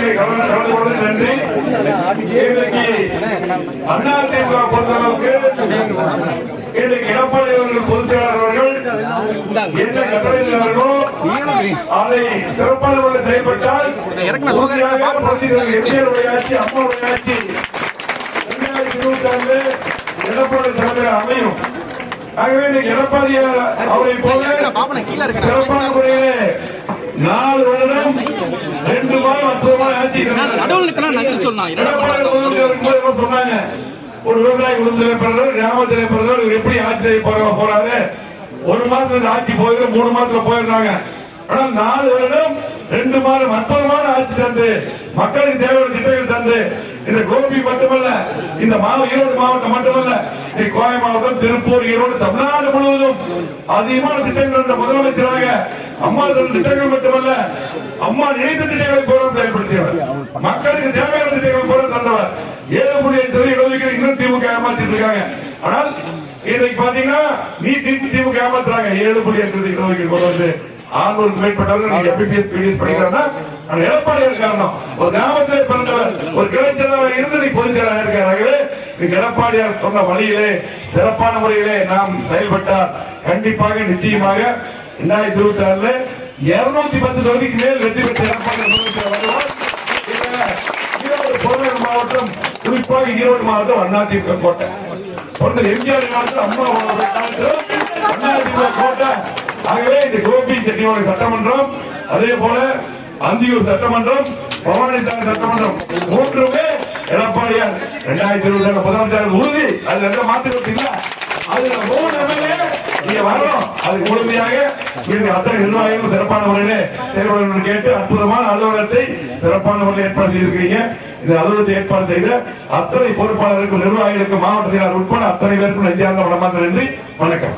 நிகழ்ச்சிகளை கலந்து கொண்டு நன்றி. இன்றைக்கு அதிமுக பொறுத்தளவுக்கு இன்றைக்கு எடப்பாடி அவர்கள் பொதுச் செயலாளர் அவர்கள் என்ன கட்டளையிட்டார்களோ அதை சிறப்பான முறையில் செயல்பட்டால் எம்ஜிஆருடைய ஆட்சி, அம்மாவுடைய ஆட்சி 2026 எடப்பாடி தலைமையில் அமையும். ஆகவே எடப்பாடி அவரை போல சிறப்பான முறையிலே 4 வருடம் 2 மாதம் அற்புதமான ஆட்சி சொன்னாங்க. ஒரு விவசாய குடும்பத்திலே பிறந்தவர், கிராமத்திலே பிறந்தவர், இவர் எப்படி ஆட்சி செய்ய போறாரு? 1 மாதத்துல ஆட்சி போயிடும், 3 மாதத்துல போயிடுறாங்க. ஆனால் 4 வருடம் 2 மாதம் அற்புதமான ஆட்சி தந்து மக்களுக்கு தேவையான திட்டங்கள் தந்து இந்த கோபி மட்டுமல்ல, இந்த ஈரோடு மாவட்டம் மட்டுமல்ல, கோவை மாவட்டம், திருப்பூர், ஈரோடு, தமிழ்நாடு முழுவதும் அதிகமான திட்டங்கள் என்ற முதலமைச்சராக அம்மா திட்டங்கள் மட்டுமல்ல, அம்மா நினைத்த திட்டங்களை போல செயல்படுத்தியவர், மக்களுக்கு தேவையான திட்டங்கள் போல தந்தவர். 7.5 இன்னும் திமுக ஏமாற்றிட்டு இருக்காங்க. ஆனால் இன்றைக்கு பாத்தீங்கன்னா திமுக ஏமாத்துறாங்க. 7.5 கொண்டு வந்து 600 மேற்பட்டவர்கள் எம்பிபிஎஸ் பிடிஎஸ் படிக்கிறாங்கன்னா எடப்பாடியார் காரணம். ஒரு கிராமத்திலே பிறந்தவர், ஒரு கிளைச்சலாக இருந்து பொதுச் செயலாளர் இருக்கிறார்களே. எடப்பாடியார் சொன்ன வழியிலே சிறப்பான முறையிலே நாம் செயல்பட்டால் கண்டிப்பாக நிச்சயமாக 2026 210 தொகுதிக்கு மேல் வெற்றி பெற்ற எடப்பாடி ஈரோடு மாவட்டம், குறிப்பாக ஈரோடு மாவட்டம் அதிமுக கோட்டை. எம்ஜிஆர் காலத்தில், அம்மா அதிமுக கோட்டை. ஆகவே இந்த கோபி செட்டியோட சட்டமன்றம், அதே போல அந்தியூர் சட்டமன்றம், பவானிசாமி சட்டமன்றம், மூன்றுமே எடப்பாடியார் 2026 முதலமைச்சர் உறுதி. அது எந்த மாற்றம் இல்ல. அதுல 3 எம்எல்ஏ நீங்க வரணும். அது முழுமையாக அத்தனை நிர்வாகிகள் சிறப்பான முறையிலே செயல்பட கேட்டு அற்புதமான அலுவலகத்தை சிறப்பான முறையில் ஏற்பாடு செய்திருக்கிறீங்க. இந்த அலுவலகத்தை ஏற்பாடு செய்த அத்தனை பொறுப்பாளர்களுக்கும், நிர்வாகிகளுக்கும், மாவட்ட செயலாளர் உட்பட அத்தனை பேருக்கும் நெஞ்சார்ந்த வணக்கம். நன்றி, வணக்கம்.